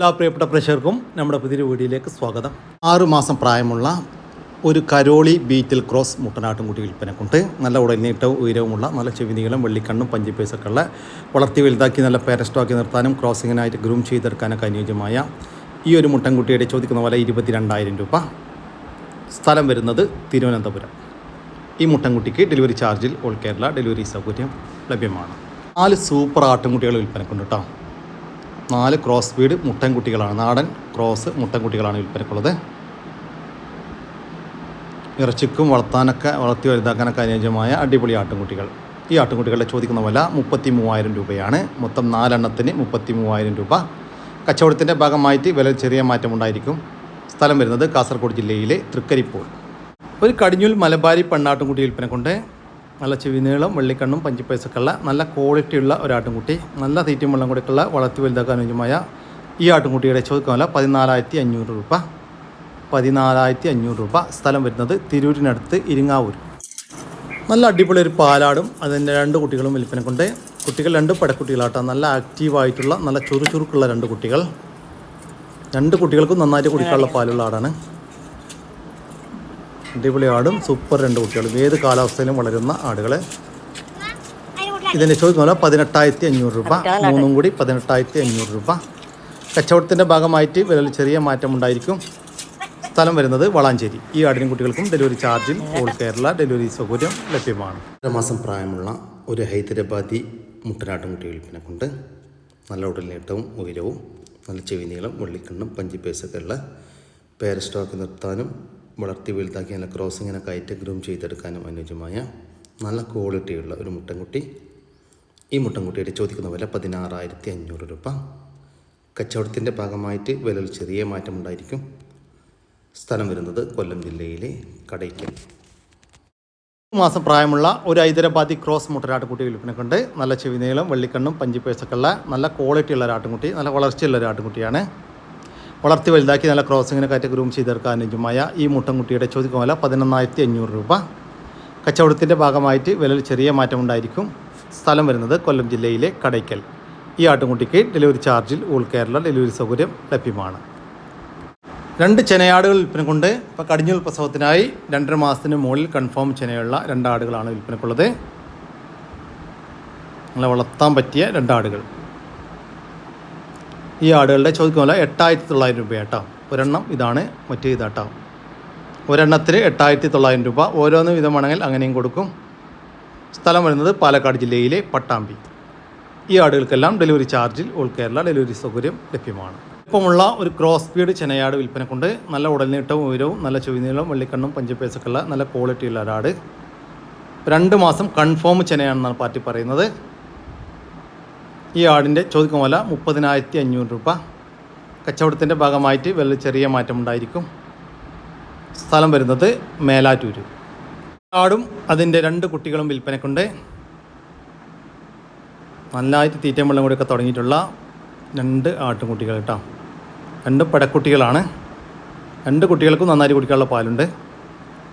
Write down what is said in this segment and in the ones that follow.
എല്ലാ പ്രിയപ്പെട്ട പ്രേക്ഷകർക്കും നമ്മുടെ പുതിയൊരു വീഡിയോയിലേക്ക് സ്വാഗതം. 6 മാസം പ്രായമുള്ള ഒരു കരോളി ബീറ്റിൽ ക്രോസ് മുട്ടനാട്ടുംകുട്ടി വിൽപ്പനക്കുണ്ട്. നല്ല ഉടനീട്ടവും ഉയരവുമുള്ള നല്ല ചെവിനീളം വെള്ളിക്കണ്ണും പഞ്ചിപ്പേസൊക്കെ ഉള്ള വളർത്തി വലുതാക്കി നല്ല പേരസ്റ്റോക്കി നിർത്താനും ക്രോസിങ്ങിനായിട്ട് ഗ്രൂം ചെയ്തെടുക്കാനൊക്കെ അനുയോജ്യമായ ഈ ഒരു മുട്ടൻകുട്ടിയുടെ ചോദിക്കുന്ന വില 22,000 രൂപ. സ്ഥലം വരുന്നത് തിരുവനന്തപുരം. ഈ മുട്ടൻകുട്ടിക്ക് ഡെലിവറി ചാർജിൽ ഓൾ കേരള ഡെലിവറി സൗകര്യം ലഭ്യമാണ്. 4 സൂപ്പർ ആട്ടിൻകുട്ടികൾ വിൽപ്പനക്കുണ്ട് കേട്ടോ. 4 ക്രോസ് ബീഡ് മുട്ടൻകുട്ടികളാണ്, നാടൻ ക്രോസ് മുട്ടൻകുട്ടികളാണ് വിൽപ്പനക്കുള്ളത്. ഇറച്ചിക്കും വളർത്തി വലുതാക്കാനൊക്കെ അനുയോജ്യമായ അടിപൊളി ആട്ടിൻകുട്ടികൾ. ഈ ആട്ടിൻകുട്ടികളുടെ ചോദിക്കുന്ന വില 33,000 രൂപയാണ്. മൊത്തം 4 എണ്ണത്തിന് 33,000 രൂപ. കച്ചവടത്തിൻ്റെ ഭാഗമായിട്ട് വില ചെറിയ മാറ്റമുണ്ടായിരിക്കും. സ്ഥലം വരുന്നത് കാസർഗോഡ് ജില്ലയിലെ തൃക്കരിപ്പൂർ. ഒരു കടിഞ്ഞൂൽ മലബാരി പെണ്ണാട്ടിൻകുട്ടി വിൽപ്പനക്കുണ്ട്. നല്ല ചെവിനീളം വെള്ളിക്കണ്ണും പഞ്ചിപ്പേസൊക്കെ ഉള്ള നല്ല ക്വാളിറ്റിയുള്ള ഒരു ആട്ടിൻകുട്ടി, നല്ല തീറ്റയും വെള്ളം കൂടെയൊക്കെയുള്ള വളർത്തി വലുതാക്കാൻ അനുയോജ്യമായ ഈ ആട്ടിൻകുട്ടിയുടെ ചോദിക്കുന്ന വില 14,500 രൂപ. 14,500 രൂപ. സ്ഥലം വരുന്നത് തിരൂരിനടുത്ത് ഇരിങ്ങാവൂർ. നല്ല അടിപൊളി ഒരു പാലാടും അതിൻ്റെ 2 കുട്ടികളും വിൽപ്പനക്കുണ്ട്. കുട്ടികൾ 2 പടക്കുട്ടികളാട്ടോ. നല്ല ആക്റ്റീവായിട്ടുള്ള നല്ല ചുറുചുറുക്കുള്ള 2 കുട്ടികൾ. 2 കുട്ടികൾക്കും നന്നായിട്ട് കുടിക്കാനുള്ള പാലുള്ള ആടാണ്. അടിപൊളി ആടും സൂപ്പർ 2 കുട്ടികളും. ഏത് കാലാവസ്ഥയിലും വളരുന്ന ആടുകൾ. ഇതിൻ്റെ ചോദിക്കുന്ന വില 18,500 രൂപ. 3 കൂടി 18,500 രൂപ. കച്ചവടത്തിൻ്റെ ഭാഗമായിട്ട് വിലയിൽ ചെറിയ മാറ്റമുണ്ടായിരിക്കും. സ്ഥലം വരുന്നത് വളാഞ്ചേരി. ഈ ആടിനും കുട്ടികൾക്കും ഡെലിവറി ചാർജിൽ ഓൾ കേരള ഡെലിവറി സൗകര്യം ലഭ്യമാണ്. 1 മാസം പ്രായമുള്ള ഒരു ഹൈദരാബാദി മുട്ടനാട്ടുംകുട്ടി വിൽപ്പനക്കുണ്ട്. നല്ല ഉടൽനീട്ടവും ഉയരവും നല്ല ചെവിനീളം വെള്ളിക്കണ്ണും പഞ്ചിപ്പേസൊക്കെ ഉള്ള പേരസ്റ്റോക്ക് നിർത്താനും വളർത്തി വലുതാക്കി നല്ല ക്രോസിങ്ങിനൊക്കെ ആയിട്ട് ഗ്രൂം ചെയ്തെടുക്കാനും അനുയോജ്യമായ നല്ല ക്വാളിറ്റിയുള്ള ഒരു മുട്ടൻകുട്ടി. ഈ മുട്ടൻകുട്ടിയുടെ ചോദിക്കുന്ന വില 16,500 രൂപ. കച്ചവടത്തിൻ്റെ ഭാഗമായിട്ട് വിലയിൽ ചെറിയ മാറ്റമുണ്ടായിരിക്കും. സ്ഥലം വരുന്നത് കൊല്ലം ജില്ലയിലെ കടയ്ക്കൽ. 1 മാസം പ്രായമുള്ള ഒരു ഹൈദരാബാദി ക്രോസ് മുട്ടനാട്ടുകുട്ടി വിൽപ്പനക്കുണ്ട്. നല്ല ചെവിനീളം വെള്ളിക്കണ്ണും പഞ്ചിപ്പേസൊക്കെ ഉള്ള നല്ല ക്വാളിറ്റിയുള്ള ഒരു ആട്ടുംകുട്ടി, നല്ല വളർച്ചയുള്ള ഒരു ആട്ടുംകുട്ടിയാണ്. വളർത്തി വലുതാക്കി നല്ല ക്രോസിങ്ങിനൊക്കെ ഗ്രൂം ചെയ്തെടുക്കാൻ അനുയോജ്യമായ ഈ മുട്ടൻകുട്ടിയുടെ ചോദിക്കുന്ന വില 11,500 രൂപ. കച്ചവടത്തിൻ്റെ ഭാഗമായിട്ട് വിലയിൽ ചെറിയ മാറ്റമുണ്ടായിരിക്കും. സ്ഥലം വരുന്നത് കൊല്ലം ജില്ലയിലെ കടയ്ക്കൽ. ഈ ആട്ടുംകുട്ടിക്ക് ഡെലിവറി ചാർജിൽ ഓൾ കേരള ഡെലിവറി സൗകര്യം ലഭ്യമാണ്. 2 ചെനയാടുകൾ വിൽപ്പനക്കുണ്ട്. ഇപ്പോൾ കടിഞ്ഞൂൽ പ്രസവത്തിനായി 2.5 മാസത്തിന് മുകളിൽ കൺഫേം ചെനയുള്ള 2 ആടുകളാണ് വിൽപ്പനക്കുള്ളത്. നല്ല വളർത്താൻ പറ്റിയ 2 ആടുകൾ. ഈ ആടുകളുടെ ചോദിക്കുന്ന വില 8,900 രൂപ കേട്ടോ. ഒരെണ്ണം ഇതാണ്, മറ്റേ ഇതാട്ടോ. ഒരെണ്ണത്തിന് 8,900 രൂപ. ഓരോന്നും വിധമാണെങ്കിൽ അങ്ങനെയും കൊടുക്കും. സ്ഥലം വരുന്നത് പാലക്കാട് ജില്ലയിലെ പട്ടാമ്പി. ഈ ആടുകൾക്കെല്ലാം ഡെലിവറി ചാർജിൽ ഓൾ കേരള ഡെലിവറി സൗകര്യം ലഭ്യമാണ്. ഇപ്പമുള്ള ഒരു ക്രോസ് ബീഡ് ചെനയാട് വിൽപ്പനക്കുണ്ട്. നല്ല ഉടൽനീട്ടവും ഉയരവും നല്ല ചെവിനീളവും വെള്ളിക്കണ്ണും പഞ്ചിപ്പേസൊക്കെ ഉള്ള നല്ല ക്വാളിറ്റിയുള്ള ഒരാട്. 2 മാസം കൺഫേം ചെനയാണെന്നാണ് പാർട്ടി പറയുന്നത്. ഈ ആടിൻ്റെ ചോദിക്കുന്ന വില 30,500 രൂപ. കച്ചവടത്തിൻ്റെ ഭാഗമായിട്ട് വില ചെറിയ മാറ്റമുണ്ടായിരിക്കും. സ്ഥലം വരുന്നത് മേലാറ്റൂർ. ആടും അതിൻ്റെ 2 കുട്ടികളും വിൽപ്പനക്കുണ്ട്. നല്ലതായിട്ട് തീറ്റയും വെള്ളം കൂടിയൊക്കെ തുടങ്ങിയിട്ടുള്ള 2 ആട്ടുംകുട്ടികൾ കേട്ടോ. 2 പടക്കുട്ടികളാണ്. 2 കുട്ടികൾക്കും നന്നായി കുടിക്കാനുള്ള പാലുണ്ട്.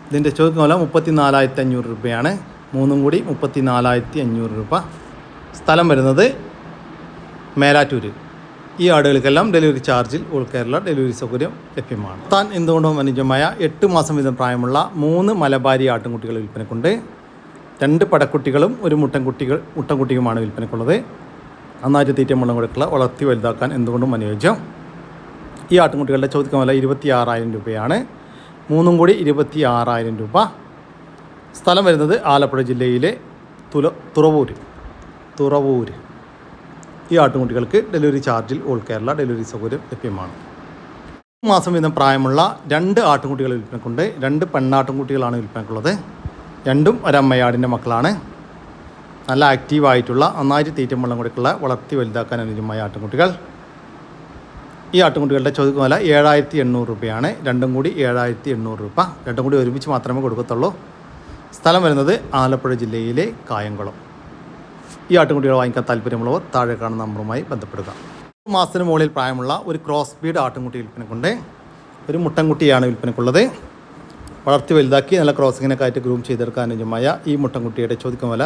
ഇതിൻ്റെ ചോദിക്കുന്ന വില 34,500 രൂപയാണ്. 3 കൂടി 34,500 രൂപ. സ്ഥലം വരുന്നത് മേലാറ്റൂർ. ഈ ആടുകൾക്കെല്ലാം ഡെലിവറി ചാർജിൽ ഓൾ കേരള ഡെലിവറി സൗകര്യം ലഭ്യമാണ്. താൻ എന്തുകൊണ്ടും അനുയോജ്യമായ 8 മാസം വീതം പ്രായമുള്ള 3 മലബാരി ആട്ടിൻകുട്ടികൾ വിൽപ്പനക്കുണ്ട്. 2 പടക്കുട്ടികളും ഒരു മുട്ടൻകുട്ടിയുമാണ് വിൽപ്പനക്കുള്ളത്. നന്നായിട്ട് തീറ്റയും വെള്ളം കൊടുക്കുക, വളർത്തി വലുതാക്കാൻ എന്തുകൊണ്ടും അനുയോജ്യം. ഈ ആട്ടിൻകുട്ടികളുടെ ചോദിക്കുന്ന വില 26,000 രൂപയാണ്. 3 കൂടി 26,000 രൂപ. സ്ഥലം വരുന്നത് ആലപ്പുഴ ജില്ലയിലെ തുറവൂർ. ഈ ആട്ടുംകുട്ടികൾക്ക് ഡെലിവറി ചാർജിൽ ഓൾ കേരള ഡെലിവറി സൗകര്യം ലഭ്യമാണ്. 1 മാസം വീതം പ്രായമുള്ള 2 ആട്ടുംകുട്ടികൾ വിൽപ്പനക്കുണ്ട്. 2 പെണ്ണാട്ടുംകുട്ടികളാണ് വിൽപ്പനക്കുള്ളത്. 2ഉം ഒരമ്മയാടിൻ്റെ മക്കളാണ്. നല്ല ആക്റ്റീവായിട്ടുള്ള നന്നായിട്ട് തീറ്റയും വെള്ളം കൊടുക്കുള്ള വളർത്തി വലുതാക്കാൻ അനുയോജ്യമായ ആട്ടുംകുട്ടികൾ. ഈ ആട്ടുംകുട്ടികളുടെ ചോദിക്കുന്ന വില 7,800 രൂപയാണ്. 2ഉം കൂടി 7,800 രൂപ. 2ഉം കൂടി ഒരുമിച്ച് മാത്രമേ കൊടുക്കത്തുള്ളൂ. സ്ഥലം വരുന്നത് ആലപ്പുഴ ജില്ലയിലെ കായംകുളം. ഈ ആട്ടുംകുട്ടികൾ വാങ്ങിക്കാൻ താല്പര്യമുള്ളവർ താഴെ കാണുന്ന നമ്പറുമായി ബന്ധപ്പെടുക. 1 മാസത്തിന് മുകളിൽ പ്രായമുള്ള ഒരു ക്രോസ് ബീഡ് ആട്ടുംകുട്ടി വിൽപ്പനക്കുണ്ട്. ഒരു മുട്ടൻകുട്ടിയാണ് വിൽപ്പനക്കുള്ളത്. വളർത്തി വലുതാക്കി നല്ല ക്രോസിങ്ങിനൊക്കെ ആയിട്ട് ഗ്രൂം ചെയ്തെടുക്കാൻ അനുയോജ്യമായ ഈ മുട്ടൻകുട്ടിയുടെ ചോദിക്കുന്ന വില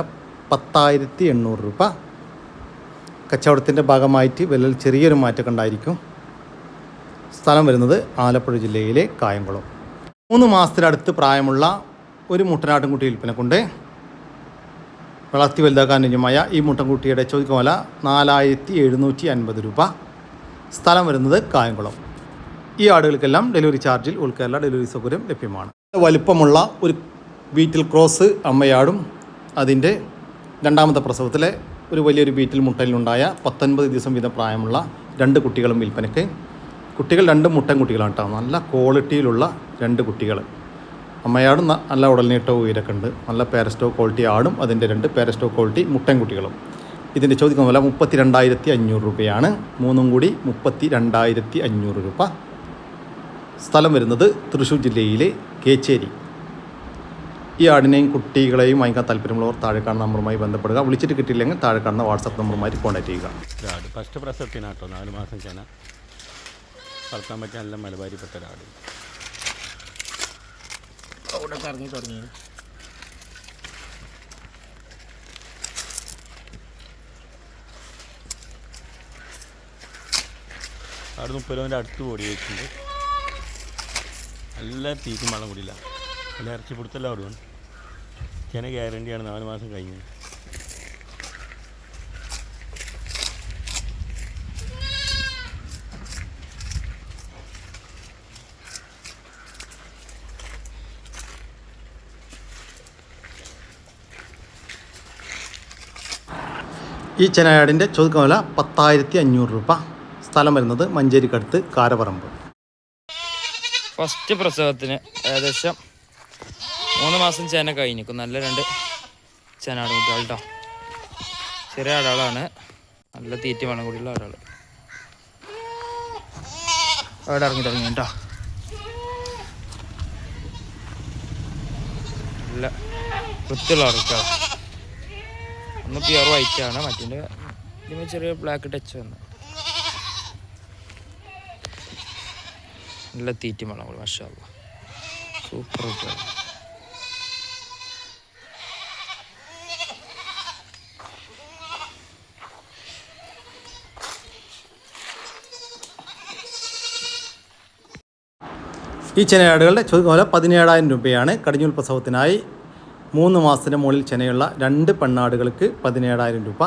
10,800 രൂപ. കച്ചവടത്തിൻ്റെ ഭാഗമായിട്ട് വിലയിൽ ചെറിയൊരു മാറ്റമൊക്കെ ഉണ്ടായിരിക്കും. സ്ഥലം വരുന്നത് ആലപ്പുഴ ജില്ലയിലെ കായംകുളം. 3 മാസത്തിനടുത്ത് പ്രായമുള്ള ഒരു മുട്ടനാട്ടിൻകുട്ടി വിൽപ്പനക്കുണ്ട്. വളർത്തി വലുതാക്കാൻ അനുയോജ്യമായ ഈ മുട്ടൻകുട്ടിയുടെ ചോദിക്കുന്ന വില 4750 രൂപ. സ്ഥലം വരുന്നത് കായംകുളം. ഈ ആടുകൾക്കെല്ലാം ഡെലിവറി ചാർജിൽ ഓൾ കേരള ഡെലിവറി സൗകര്യം ലഭ്യമാണ്. വലിപ്പമുള്ള ഒരു ബീറ്റിൽ ക്രോസ് അമ്മയാടും അതിൻ്റെ രണ്ടാമത്തെ പ്രസവത്തിലെ ഒരു വലിയൊരു ബീറ്റിൽ മുട്ടയിലുണ്ടായ 19 ദിവസം വീതം പ്രായമുള്ള 2 കുട്ടികളും വിൽപ്പനയ്ക്ക്. കുട്ടികൾ 2 മുട്ടൻകുട്ടികളാണ് കേട്ടോ. നല്ല ക്വാളിറ്റിയിലുള്ള 2 കുട്ടികൾ. അമ്മയാടും നല്ല ഉടൽനീട്ടവും ഉയരൊക്കെ ഉണ്ട്. നല്ല പാരസ്റ്റോ ക്വാളിറ്റി ആടും അതിൻ്റെ 2 പാരസ്റ്റോ ക്വാളിറ്റി മുട്ടൻകുട്ടികളും. ഇതിൻ്റെ ചോദിക്കുന്ന വില 32,500 രൂപയാണ്. 3 കൂടി 32,500 രൂപ. സ്ഥലം വരുന്നത് തൃശ്ശൂർ ജില്ലയിലെ കേച്ചേരി. ഈ ആടിനെയും കുട്ടികളെയും വാങ്ങിക്കാൻ താല്പര്യമുള്ളവർ താഴെ കാണുന്ന നമ്പറുമായി ബന്ധപ്പെടുക. വിളിച്ചിട്ട് കിട്ടിയില്ലെങ്കിൽ താഴെ കാണുന്ന വാട്സാപ്പ് നമ്പറുമായി കോൺടാക്ട് ചെയ്യുക. ഫസ്റ്റ് പ്രസവത്തിനാട്ടോ 4 മാസം ചെന വളർത്താൻ പറ്റിയ നല്ല മലബാരിപ്പെട്ട ഒരാട്. അവിടെ കറങ്ങി തുടങ്ങി. അവിടെ 30 രൂപേൻ്റെ അടുത്ത് ഓടി വെച്ചിട്ടുണ്ട്. നല്ല തീറ്റും വെള്ളം കൂടിയില്ല. നല്ല ഇറച്ചി പിടുത്തല്ല അവിടെയാണ്. ചെന ഗ്യാരണ്ടിയാണ് 4 മാസം കഴിഞ്ഞ്. ഈ ചെനയാടിൻ്റെ ചോദിക്കുന്ന വില 10,500 രൂപ. സ്ഥലം വരുന്നത് മഞ്ചേരിക്കടുത്ത് കാരപറമ്പ്. ഫസ്റ്റ് പ്രസവത്തിന് ഏകദേശം 3 മാസം ചെന കഴിഞ്ഞിരിക്കും. നല്ല 2 ചെനാട് കുട്ടികൾ കേട്ടോ. ചെറിയ ആടാളാണ്. നല്ല തീറ്റ വേണം കൂടിയുള്ള ആടാൾ. അവിടെ ഇറങ്ങി തുടങ്ങി കേട്ടോ. നല്ല വൃത്തിയുള്ള ആൾക്കാർ. ഒന്ന് പ്യുവർ വൈറ്റ് ആണ്. മറ്റേ ഇതിന് ചെറിയ ബ്ലാക്ക് ടച്ച് വന്നു. നല്ല തീറ്റ വേണം. മാഷാ അല്ലാഹ് സൂപ്പർ കുട്ടികൾ. ഈ ചെനയാടുകളുടെ ചോദിക്കുന്ന വില 17,000 രൂപയാണ്. കടിഞ്ഞൂൽ പ്രസവത്തിനായി 3 മാസത്തിന് മുകളിൽ ചെനയുള്ള 2 പെണ്ണാടുകൾക്ക് 17,000 രൂപ.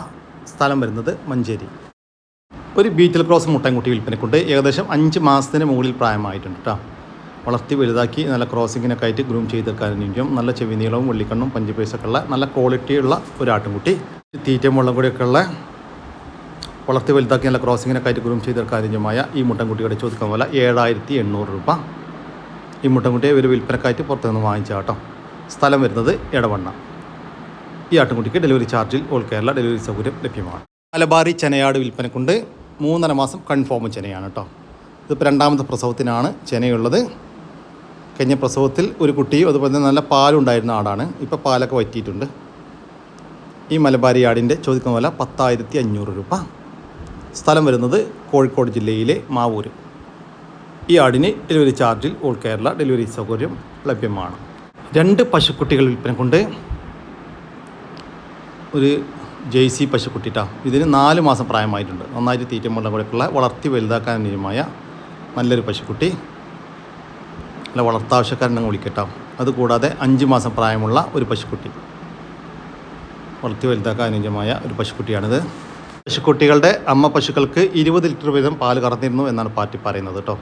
സ്ഥലം വരുന്നത് മഞ്ചേരി. ഒരു ബീറ്റിൽ ക്രോസ് മുട്ടൻകുട്ടി വിൽപ്പനക്കുണ്ട്. ഏകദേശം 5 മാസത്തിന് മുകളിൽ പ്രായമായിട്ടുണ്ട് കേട്ടോ. വളർത്തി വലുതാക്കി നല്ല ക്രോസിങ്ങിനൊക്കെ ആയിട്ട് ഗ്രൂം ചെയ്തെടുക്കാനും നല്ല ചെവി നീളവും വെള്ളിക്കണ്ണും പഞ്ചുപേസൊക്കെ ഉള്ള നല്ല ക്വാളിറ്റിയുള്ള ഒരു ആട്ടിൻകുട്ടി. തീറ്റയും വെള്ളം കൂടിയൊക്കെ ഉള്ള വളർത്തി വലുതാക്കി നല്ല ക്രോസിങ്ങിനൊക്കെ ആയിട്ട് ഗ്രൂം ചെയ്തെടുക്കാനുമായ ഈ മുട്ടൻകുട്ടിയുടെ ചോദിക്കുന്ന പോലെ 7,800 രൂപ. ഈ മുട്ടൻകുട്ടിയെ ഒരു വിൽപ്പനക്കായിട്ട് പുറത്തുനിന്ന് വാങ്ങിച്ചാൽ കേട്ടോ. സ്ഥലം വരുന്നത് എടവണ്ണ. ഈ ആട്ടിൻകുട്ടിക്ക് ഡെലിവറി ചാർജിൽ ഓൾ കേരള ഡെലിവറി സൗകര്യം ലഭ്യമാണ്. മലബാറി ചെനയാട് വിൽപ്പനക്കുണ്ട്. 3.5 മാസം കൺഫേം ചെനയാണ് കേട്ടോ. ഇതിപ്പോൾ 2ാമത്തെ പ്രസവത്തിനാണ് ചെനയുള്ളത്. കഴിഞ്ഞ പ്രസവത്തിൽ ഒരു കുട്ടിയും അതുപോലെ തന്നെ നല്ല പാലുണ്ടായിരുന്ന ആടാണ്. ഇപ്പോൾ പാലൊക്കെ വറ്റിയിട്ടുണ്ട്. ഈ മലബാരി ആടിൻ്റെ ചോദിക്കുന്ന വില 10,500 രൂപ. സ്ഥലം വരുന്നത് കോഴിക്കോട് ജില്ലയിലെ മാവൂർ. ഈ ആടിന് ഡെലിവറി ചാർജിൽ ഓൾ കേരള ഡെലിവറി സൗകര്യം ലഭ്യമാണ്. 2 പശുക്കുട്ടികൾ വിൽപ്പനക്കുണ്ട്. ഒരു ജെയ്സി പശുക്കുട്ടിട്ടാ. ഇതിന് 4 മാസം പ്രായമായിട്ടുണ്ട്. നന്നായിട്ട് തീറ്റയും വെള്ളം കൂടെയൊക്കെയുള്ള വളർത്തി വലുതാക്കാൻ അനുയോജ്യമായ നല്ലൊരു പശുക്കുട്ടി. അല്ല വളർത്താവശ്യക്കാരനെ വിളിക്കട്ടോ. അതുകൂടാതെ 5 മാസം പ്രായമുള്ള ഒരു പശുക്കുട്ടി. വളർത്തി വലുതാക്കാൻ അനുയോജ്യമായ ഒരു പശുക്കുട്ടിയാണിത്. പശുക്കുട്ടികളുടെ അമ്മ പശുക്കൾക്ക് 20 ലിറ്റർ വീതം പാല് കറന്നിരുന്നു എന്നാണ് പാർട്ടി പറയുന്നത് കേട്ടോ.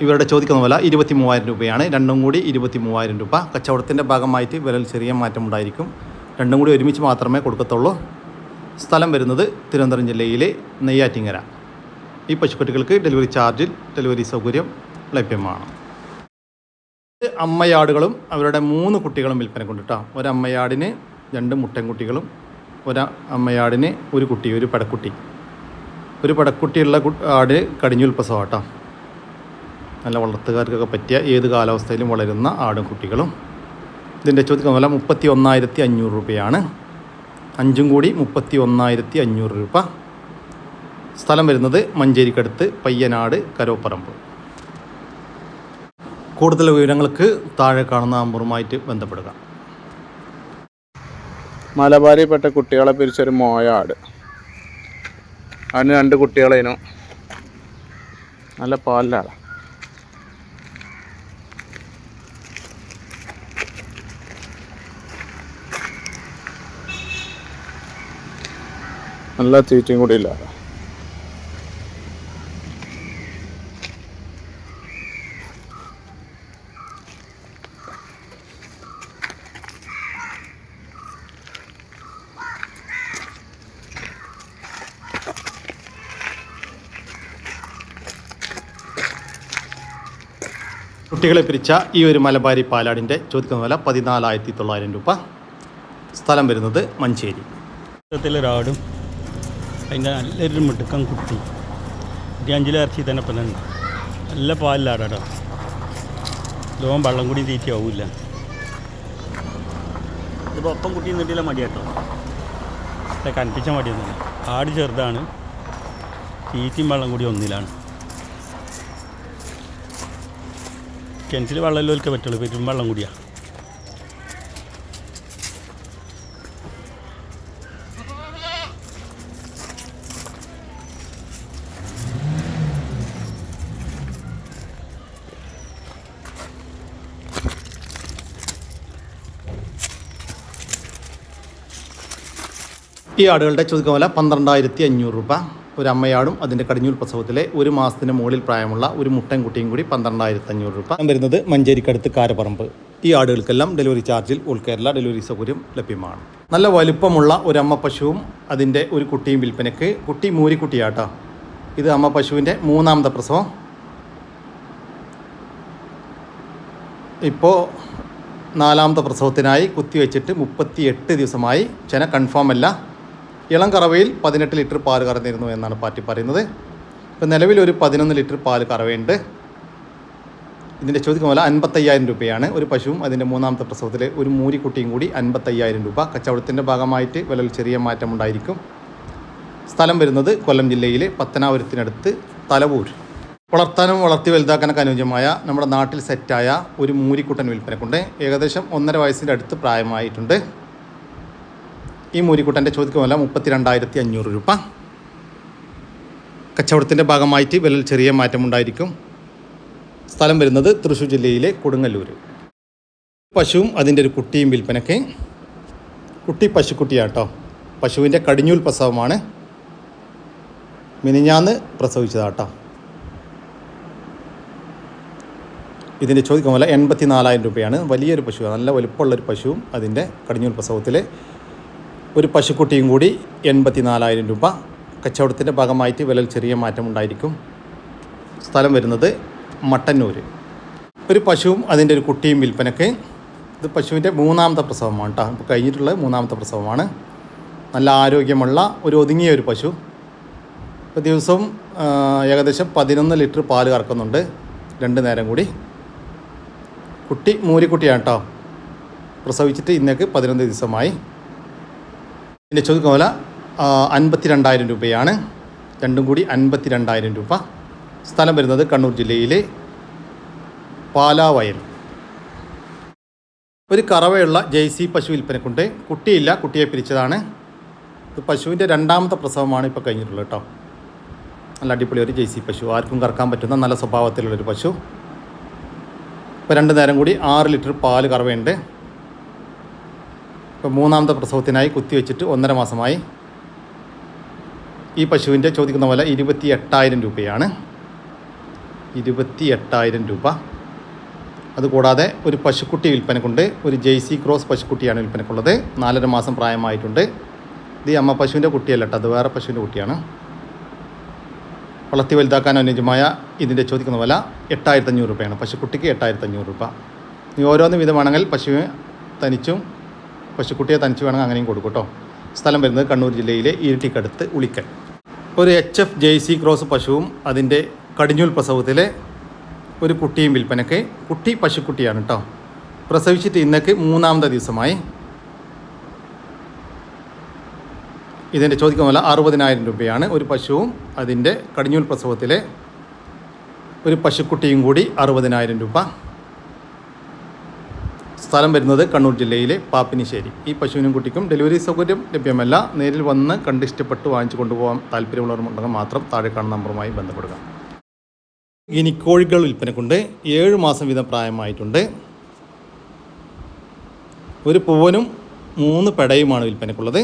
ഇവരുടെ ചോദിക്കുന്ന വില 23,000 രൂപയാണ്. 2 കൂടി 23,000 രൂപ. കച്ചവടത്തിൻ്റെ ഭാഗമായിട്ട് വിലയിൽ ചെറിയ മാറ്റം ഉണ്ടായിരിക്കും. 2 കൂടി ഒരുമിച്ച് മാത്രമേ കൊടുക്കത്തുള്ളൂ. സ്ഥലം വരുന്നത് തിരുവനന്തപുരം ജില്ലയിലെ നെയ്യാറ്റിങ്ങര. ഈ പശുക്കുട്ടികൾക്ക് ഡെലിവറി ചാർജിൽ ഡെലിവറി സൗകര്യം ലഭ്യമാണ്. അമ്മയാടുകളും അവരുടെ 3 കുട്ടികളും വിൽപ്പനക്കുണ്ട് കേട്ടോ. ഒരമ്മയാടിന് 2 മുട്ടൻകുട്ടികളും ഒരമ്മയാടിന് ഒരു കുട്ടി, ഒരു പടക്കുട്ടി. ഒരു പടക്കുട്ടിയുള്ള ആട് കടിഞ്ഞൂൽ പ്രസവം കേട്ടോ. നല്ല വളർത്തുകാർക്കൊക്കെ പറ്റിയ ഏത് കാലാവസ്ഥയിലും വളരുന്ന ആടും കുട്ടികളും. ഇതിൻ്റെ ചോദിക്കുന്ന വില 31,500 രൂപയാണ്. 5 കൂടി 31,500 രൂപ. സ്ഥലം വരുന്നത് മഞ്ചേരിക്കടുത്ത് പയ്യനാട് കരോപ്പറമ്പ്. കൂടുതൽ വിവരങ്ങൾക്ക് താഴെ കാണുന്ന നമ്പറുമായിട്ട് ബന്ധപ്പെടുക. മലബാരിപ്പെട്ട കുട്ടികളെ പിരിച്ചൊരു മോയ ആട്. അതിന് 2 കുട്ടികളേനു. നല്ല പാലിലാണ്. നല്ല തീറ്റയും കൂടി ഇല്ല. കുട്ടികളെ പിരിച്ച ഈ ഒരു മലബാരി പാലാടിൻ്റെ ചോദിക്കുന്ന വില 14,900 രൂപ. സ്ഥലം വരുന്നത് മഞ്ചേരി. ഒരാടും അതിൻ്റെ നല്ലൊരു മിടുക്കം കുട്ടി 5 ഇറച്ചി തന്നെ ഇപ്പം തന്നെ നല്ല പാലിലാടാ. ലോകം വെള്ളം കൂടി തീറ്റയാവില്ല. ഇതിപ്പോൾ ഒപ്പം കുട്ടി നിന്നിട്ടില്ല മടിയാട്ടോ. കനപ്പിച്ച മടിയൊന്നുമില്ല. ആട് ചെറുതാണ്, തീറ്റയും വെള്ളം കൂടി ഒന്നിലാണ്. കിണറ്റിൽ വെള്ളമല്ലോൽക്കേ പറ്റുള്ളൂ, പെരും വെള്ളം കൂടിയാണ്. ഈ ആടുകളുടെ ചോദിക്കുന്ന വില 12,500 രൂപ. ഒരു അമ്മയാടും അതിൻ്റെ കടിഞ്ഞൂൽ പ്രസവത്തിലെ 1 മാസത്തിന് മുകളിൽ പ്രായമുള്ള ഒരു മുട്ടൻ കുട്ടിയും കൂടി 12,500 രൂപ. വരുന്നത് മഞ്ചേരിക്കടുത്ത് കാരപ്പറമ്പ്. ഈ ആടുകൾക്കെല്ലാം ഡെലിവറി ചാർജിൽ ഓൾ കേരള ഡെലിവറി സൗകര്യം ലഭ്യമാണ്. നല്ല വലുപ്പമുള്ള ഒരു അമ്മ പശുവും അതിൻ്റെ ഒരു കുട്ടിയും വിൽപ്പനയ്ക്ക്. കുട്ടി മൂരിക്കുട്ടിയാട്ടോ. ഇത് അമ്മ പശുവിൻ്റെ 3ാമത്തെ പ്രസവം. ഇപ്പോൾ 4ാമത്തെ പ്രസവത്തിനായി കുത്തിവെച്ചിട്ട് 38 ദിവസമായി. ചെന കൺഫേം അല്ല. ഇളം കറവയിൽ 18 ലിറ്റർ പാൽ കറന്നിരുന്നു എന്നാണ് പാർട്ടി പറയുന്നത്. ഇപ്പോൾ നിലവിൽ ഒരു 11 ലിറ്റർ പാൽ കറവയുണ്ട്. ഇതിൻ്റെ ചോദിക്കുന്ന വില 55,000 രൂപയാണ്. ഒരു പശുവും അതിൻ്റെ 3ാമത്തെ പ്രസവത്തിലെ ഒരു മൂരിക്കുട്ടിയും കൂടി 55,000 രൂപ. കച്ചവടത്തിൻ്റെ ഭാഗമായിട്ട് വിലയിൽ ചെറിയ മാറ്റമുണ്ടായിരിക്കും. സ്ഥലം വരുന്നത് കൊല്ലം ജില്ലയിലെ പത്തനാപുരത്തിനടുത്ത് തലവൂർ. വളർത്താനും വളർത്തി വലുതാക്കാനൊക്കെ അനുയോജ്യമായ നമ്മുടെ നാട്ടിൽ സെറ്റായ ഒരു മൂരിക്കുട്ടൻ വിൽപ്പനക്കുണ്ട്. ഏകദേശം 1.5 വയസ്സിൻ്റെ അടുത്ത് പ്രായമായിട്ടുണ്ട്. ഈ മൂരിക്കുട്ടൻ്റെ ചോദിക്കുന്ന വില 32,500 രൂപ. കച്ചവടത്തിൻ്റെ ഭാഗമായിട്ട് വിലയിൽ ചെറിയ മാറ്റമുണ്ടായിരിക്കും. സ്ഥലം വരുന്നത് തൃശ്ശൂർ ജില്ലയിലെ കൊടുങ്ങല്ലൂർ. പശുവും അതിൻ്റെ ഒരു കുട്ടിയും വിൽപ്പനയ്ക്ക്. കുട്ടി പശുക്കുട്ടിയാട്ടോ. പശുവിൻ്റെ കടിഞ്ഞൂൽ പ്രസവമാണ്. മിനിഞ്ഞാന്ന് പ്രസവിച്ചതാട്ടോ. ഇതിൻ്റെ ചോദിക്കുന്ന വില 84,000 രൂപയാണ്. വലിയൊരു പശു, നല്ല വലുപ്പമുള്ളൊരു പശുവും അതിൻ്റെ കടിഞ്ഞൂൽ പ്രസവത്തിലെ ഒരു പശുക്കുട്ടിയും കൂടി 84,000 രൂപ. കച്ചവടത്തിൻ്റെ ഭാഗമായിട്ട് വിലയിൽ ചെറിയ മാറ്റമുണ്ടായിരിക്കും. സ്ഥലം വരുന്നത് മട്ടന്നൂർ. ഒരു പശുവും അതിൻ്റെ ഒരു കുട്ടിയും വിൽപ്പനയ്ക്ക്. ഇത് പശുവിൻ്റെ 3ാമത്തെ പ്രസവമാണ് കേട്ടോ. ഇപ്പോൾ കഴിഞ്ഞിട്ടുള്ളത് 3ാമത്തെ പ്രസവമാണ്. നല്ല ആരോഗ്യമുള്ള ഒരു ഒതുങ്ങിയ ഒരു പശു. ഇപ്പോൾ ദിവസവും ഏകദേശം 11 ലിറ്റർ പാൽ കറക്കുന്നുണ്ട് 2 നേരം കൂടി. കുട്ടി മൂരിക്കുട്ടിയാണ് കേട്ടോ. പ്രസവിച്ചിട്ട് ഇന്നേക്ക് 11 ദിവസമായി. ഇതിൻ്റെ ചോദിക്കുന്ന വില 52,000 രൂപയാണ്. രണ്ടും കൂടി 52,000 രൂപ. സ്ഥലം വരുന്നത് കണ്ണൂർ ജില്ലയിലെ പാലാവയൽ. ഒരു കറവയുള്ള ജെയ്സി പശു വിൽപ്പനക്കുണ്ട്. കുട്ടിയില്ല, കുട്ടിയെ പിരിച്ചതാണ്. ഇത് പശുവിൻ്റെ 2ാമത്തെ പ്രസവമാണ് ഇപ്പോൾ കഴിഞ്ഞിട്ടുള്ളത് കേട്ടോ. നല്ല അടിപൊളി ഒരു ജെയ്സി പശു, ആർക്കും കറക്കാൻ പറ്റുന്ന നല്ല സ്വഭാവത്തിലുള്ളൊരു പശു. ഇപ്പോൾ 2 നേരം കൂടി 6 ലിറ്റർ പാൽ കറവയുണ്ട്. ഇപ്പോൾ 3ാമത്തെ പ്രസവത്തിനായി കുത്തിവെച്ചിട്ട് 1.5 മാസമായി. ഈ പശുവിൻ്റെ ചോദിക്കുന്ന വില 28,000 രൂപയാണ്. 28,000 രൂപ. അതുകൂടാതെ ഒരു പശുക്കുട്ടി വിൽപ്പനക്കുണ്ട്. ഒരു ജെയ്സി ക്രോസ് പശുക്കുട്ടിയാണ് വിൽപ്പനക്കുള്ളത്. 4.5 മാസം പ്രായമായിട്ടുണ്ട്. ഇത് അമ്മ പശുവിൻ്റെ കുട്ടിയല്ല കേട്ടോ, അത് വേറെ പശുവിൻ്റെ കുട്ടിയാണ്. വളർത്തി വലുതാക്കാൻ അനുയോജ്യമായ ഇതിൻ്റെ ചോദിക്കുന്ന വില 8,500 രൂപയാണ്. പശുക്കുട്ടിക്ക് 8,500 രൂപ. ഇനി ഓരോന്ന് വിധമാണെങ്കിൽ പശുവിനെ തനിച്ചും പശുക്കുട്ടിയെ തനിച്ച് വേണമെങ്കിൽ അങ്ങനെയും കൊടുക്കും കേട്ടോ. സ്ഥലം വരുന്നത് കണ്ണൂർ ജില്ലയിലെ ഇരിട്ടിക്കടുത്ത് ഉളിക്കൽ. ഒരു HF ജെയ്സി ക്രോസ് പശുവും അതിൻ്റെ കടിഞ്ഞൂൽ പ്രസവത്തിലെ ഒരു കുട്ടിയും വിൽപ്പനയ്ക്ക്. കുട്ടി പശുക്കുട്ടിയാണ് കേട്ടോ. പ്രസവിച്ചിട്ട് ഇന്നേക്ക് 3ാമത്തെ ദിവസമായി. ഇതിൻ്റെ ചോദിക്കുന്ന വില 60,000 രൂപയാണ്. ഒരു പശുവും അതിൻ്റെ കടിഞ്ഞൂൽ പ്രസവത്തിലെ ഒരു പശുക്കുട്ടിയും കൂടി 60,000 രൂപ. സ്ഥലം വരുന്നത് കണ്ണൂർ ജില്ലയിലെ പാപ്പിനിശ്ശേരി. ഈ പശുവിനും കുട്ടിക്കും ഡെലിവറി സൗകര്യം ലഭ്യമല്ല. നേരിൽ വന്ന് കണ്ടിഷ്ടപ്പെട്ട് വാങ്ങിച്ചു കൊണ്ടുപോകാൻ താല്പര്യമുള്ളവരുണ്ടെങ്കിൽ മാത്രം താഴെ കാണുന്ന നമ്പറുമായി ബന്ധപ്പെടുക. ഗിനിക്കോഴികൾ വിൽപ്പനക്കുണ്ട്. 7 മാസം വീതം പ്രായമായിട്ടുണ്ട്. ഒരു പൂവനും 3 പെടയുമാണ് വിൽപ്പനക്കുള്ളത്.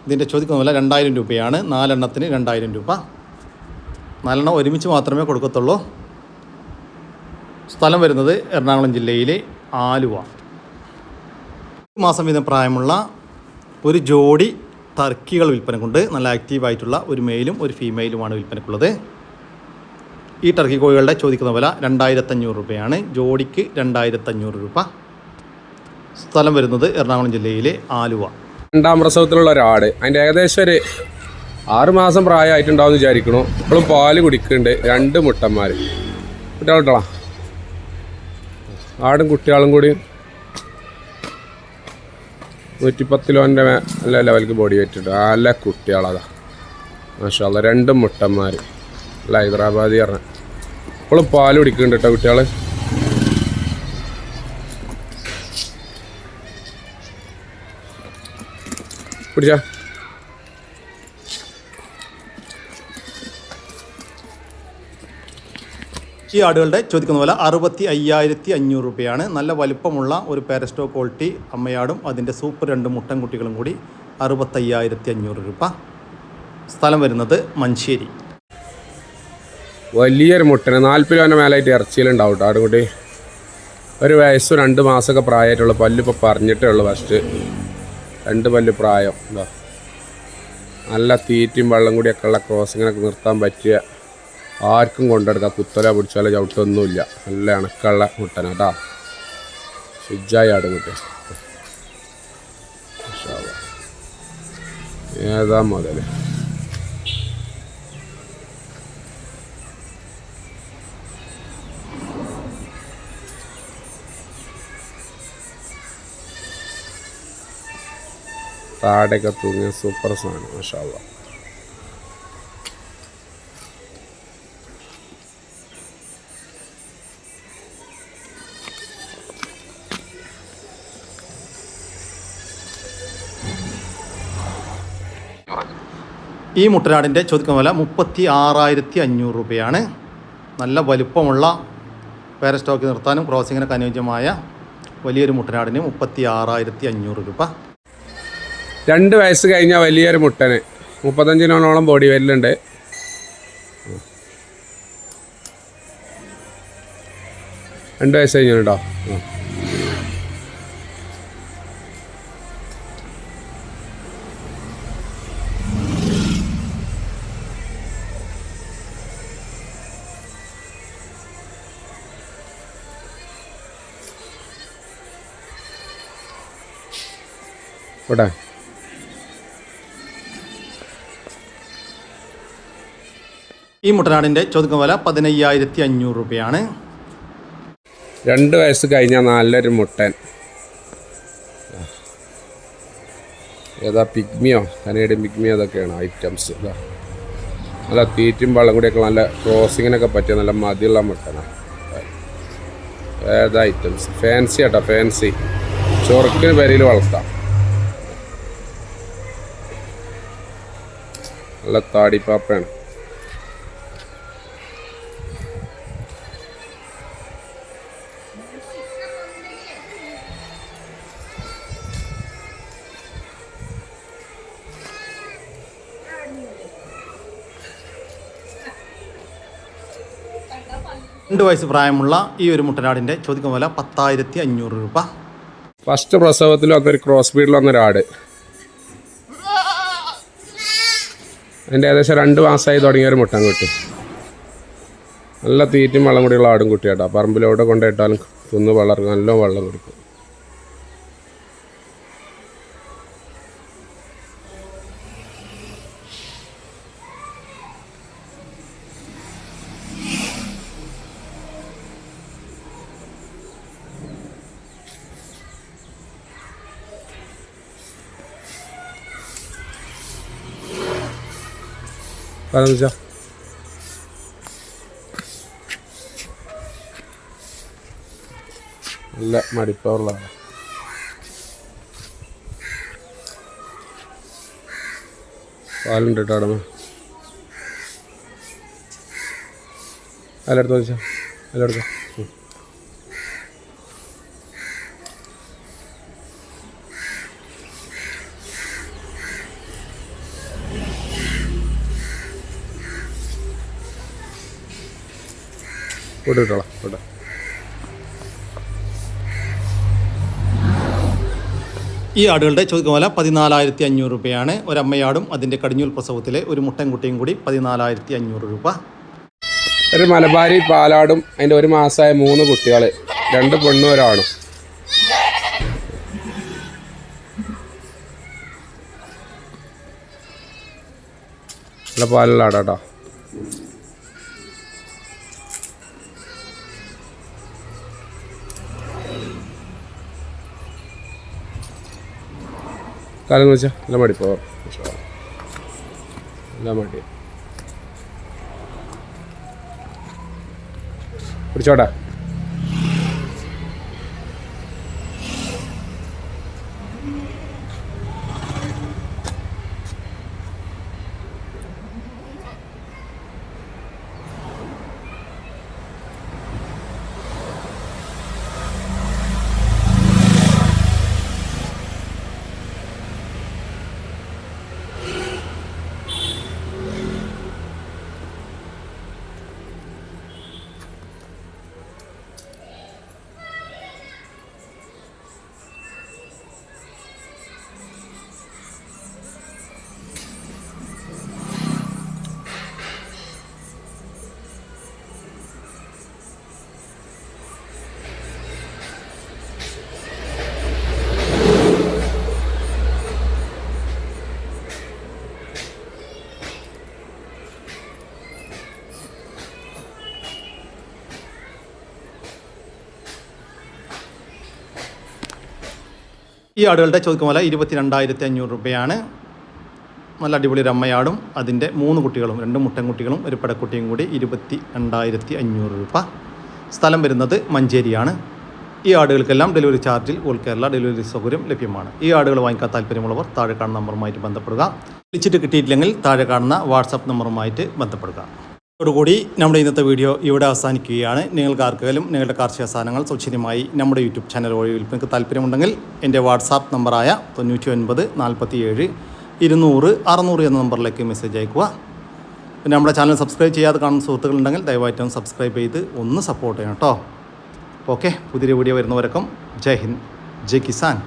ഇതിൻ്റെ ചോദിക്കുന്ന വില 2000 രൂപയാണ്. 4 എണ്ണത്തിന് 2000 രൂപ. 4 എണ്ണം ഒരുമിച്ച് മാത്രമേ കൊടുക്കത്തുള്ളൂ. സ്ഥലം വരുന്നത് എറണാകുളം ജില്ലയിലെ ആലുവ. 1 മാസം വീതം പ്രായമുള്ള ഒരു ജോഡി ടർക്കികൾ വിൽപ്പനക്കുണ്ട്. നല്ല ആക്റ്റീവായിട്ടുള്ള ഒരു മെയിലും ഒരു ഫീമെയിലുമാണ് വിൽപ്പനക്കുള്ളത്. ഈ ടർക്കി കോഴികളുടെ ചോദിക്കുന്ന വില 2500 രൂപയാണ്. ജോഡിക്ക് 2500 രൂപ. സ്ഥലം വരുന്നത് എറണാകുളം ജില്ലയിലെ ആലുവ. 2ാം പ്രസവത്തിലുള്ള ഒരാട്, അതിൻ്റെ ഏകദേശം ഒരു 6 മാസം പ്രായമായിട്ടുണ്ടാവും വിചാരിക്കണു. ഇപ്പോഴും പാല് കുടിക്കുന്നുണ്ട്. 2 മുട്ടന്മാർ കുട്ടികളാ. ആടും കുട്ടികളും കൂടി 110 കിലോൻ്റെ നല്ല ലെവൽക്ക് ബോഡി വെയിറ്റ് ഉണ്ട്. നല്ല കുട്ടികളതാ മാഷാ അല്ലാ. 2 മുട്ടന്മാർ നല്ല ഹൈദരാബാദി പറഞ്ഞ. ഇപ്പോഴും പാല് കുടിക്കുന്നുണ്ട് കേട്ടോ കുട്ടികൾ. പിടിച്ചാ ഈ ആടുകളുടെ ചോദിക്കുന്ന വില 65,500 രൂപയാണ്. നല്ല വലിപ്പമുള്ള ഒരു പാരസ്റ്റോ ക്വാളിറ്റി അമ്മയാടും അതിൻ്റെ സൂപ്പർ 2 മുട്ടൻ കുട്ടികളും കൂടി 65,500 രൂപ. സ്ഥലം വരുന്നത് മഞ്ചേരി. വലിയൊരു മുട്ടന് 40 കിലോൻ്റെ മേലായിട്ട് ഇറച്ചിയിലുണ്ടാവും കേട്ടോ ആടുകുട്ടി. 1 വയസ്സും 2 മാസമൊക്കെ പ്രായമായിട്ടുള്ളൂ. പല്ലിപ്പോൾ പറഞ്ഞിട്ടേ ഉള്ളൂ. ഫസ്റ്റ് 2 പല്ല് പ്രായം. എന്താ നല്ല തീറ്റയും വെള്ളം കൂടിയൊക്കെ ഉള്ള ക്രോസിങ്ങിനൊക്കെ നിർത്താൻ പറ്റിയ, ആർക്കും കൊണ്ടെടുക്കാം. കുത്തല പിടിച്ചാലോ ചവിട്ടൊന്നുമില്ല. നല്ല ഇണക്കുള്ള മുട്ടന കേട്ടോ. ശുചായ ആടുകുട്ടി. ഏതാ മുതൽ താടൊക്കെ തൂങ്ങിയ സൂപ്പർ സാധനം മാഷാ അല്ലാ. ഈ മുട്ടനാടിൻ്റെ ചോദിക്കുന്ന വില 36,500 രൂപയാണ്. നല്ല വലുപ്പമുള്ള പാരസ്റ്റോക്ക് നിർത്താനും ക്രോസിങ്ങിനൊക്കെ അനുയോജ്യമായ വലിയൊരു മുട്ടനാടിന് 36,500 രൂപ. 2 വയസ്സ് കഴിഞ്ഞാൽ വലിയൊരു മുട്ടന് 35 കിലോണോളം ബോഡി വെയിലുണ്ട്. 2 വയസ്സ് കഴിഞ്ഞു കേട്ടോ. ഇവിടെ ഈ മുട്ടനാടിൻ്റെ ചോദിക്കുന്ന വില 15,500 രൂപയാണ്. 2 വയസ്സ് കഴിഞ്ഞാൽ നല്ലൊരു മുട്ടൻ. ഏതാ പിഗ്മിയോ കനേഡിയൻ പിഗ്മിയോ അതൊക്കെയാണ് ഐറ്റംസ്. ഇതാ നല്ല തീറ്റും വെള്ളം കൂടിയൊക്കെ നല്ല ക്രോസിങ്ങിനൊക്കെ പറ്റിയ നല്ല മതിയുള്ള മുട്ടനാണ്. ഏതാ ഐറ്റംസ് ഫാൻസി കേട്ടോ. ഫാൻസി ചൊറുക്കിന് പെരയിൽ വളർത്താം. നല്ല താടിപ്പാപ്പയാണ്. രണ്ട് വയസ്സ് പ്രായമുള്ള ഈ ഒരു മുട്ടനാടിൻ്റെ ചോദിക്കുന്ന വില 10,500 രൂപ. ഫസ്റ്റ് പ്രസവത്തിൽ വന്നൊരു ക്രോസ് ബീഡിൽ വന്നൊരാട്. അതിൻ്റെ ഏകദേശം 2 മാസമായി തുടങ്ങിയൊരു മുട്ടൻ കുട്ടി. നല്ല തീറ്റും വെള്ളം കൂടിയുള്ള ആടും കുട്ടിയാട്ടോ. പറമ്പിലോടെ കൊണ്ടുപോയിട്ടാലും തിന്ന് വളർക്കും. നല്ല വെള്ളം കുടിക്കും. പറഞ്ഞാ നല്ല മടിപ്പുള്ളതാണ്. പാലുണ്ട് കേട്ടോ. അതിലെടുത്ത് വെച്ചാൽ അതിലെടുക്കാം. ഇട്ടോളാം ഇട്ടോ. ഈ ആടുകളുടെ ചോദിക്കുന്ന വില 14,500 രൂപയാണ്. ഒരമ്മയാടും അതിൻ്റെ കടിഞ്ഞൂൽ പ്രസവത്തിലെ ഒരു മുട്ടൻകുട്ടിയും കൂടി 14,500 രൂപ. ഒരു മലബാരി പാലാടും അതിൻ്റെ 1 മാസമായ 3 കുട്ടികൾ, 2 പെണ്ണും ഒരാണും. നല്ല പാലുള്ള ആടാട്ടോ. കാലം വെച്ചാൽ നല്ല മടി പോവാം, നല്ല മടി പിടിച്ചോട്ടെ. ഈ ആടുകളുടെ ചോദിക്കുന്ന വില 22,500 രൂപയാണ്. നല്ല അടിപൊളി ഒരു അമ്മയാടും അതിൻ്റെ 3 കുട്ടികളും 2 മുട്ടൻകുട്ടികളും ഒരു പടക്കുട്ടിയും കൂടി 22,500 രൂപ. സ്ഥലം വരുന്നത് മഞ്ചേരിയാണ്. ഈ ആടുകൾക്കെല്ലാം ഡെലിവറി ചാർജിൽ ഓൾ കേരള ഡെലിവറി സൗകര്യം ലഭ്യമാണ്. ഈ ആടുകൾ വാങ്ങിക്കാൻ താല്പര്യമുള്ളവർ താഴെ കാണുന്ന നമ്പറുമായിട്ട് ബന്ധപ്പെടുക. വിളിച്ചിട്ട് കിട്ടിയിട്ടില്ലെങ്കിൽ താഴെ കാണുന്ന വാട്സാപ്പ് നമ്പറുമായിട്ട് ബന്ധപ്പെടുക. അതോടുകൂടി നമ്മുടെ ഇന്നത്തെ വീഡിയോ ഇവിടെ അവസാനിക്കുകയാണ്. നിങ്ങൾക്ക് ആർക്കെങ്കിലും നിങ്ങളുടെ കാർഷിക സാധനങ്ങൾ സൗജന്യമായി നമ്മുടെ യൂട്യൂബ് ചാനൽ വഴി വിൽപ്പനയ്ക്ക് താല്പര്യമുണ്ടെങ്കിൽ എൻ്റെ വാട്സാപ്പ് നമ്പറായ 99 47 200 600 എന്ന നമ്പറിലേക്ക് മെസ്സേജ് അയക്കുക. പിന്നെ നമ്മുടെ ചാനൽ സബ്സ്ക്രൈബ് ചെയ്യാതെ കാണുന്ന സുഹൃത്തുക്കളുണ്ടെങ്കിൽ ദയവായിട്ടും സബ്സ്ക്രൈബ് ചെയ്ത് ഒന്ന് സപ്പോർട്ട് ചെയ്യണം കേട്ടോ. ഓക്കെ, പുതിയൊരു വീഡിയോ വരുന്നവരൊക്കെ ജയ് ഹിന്ദ്, ജയ് കിസാൻ.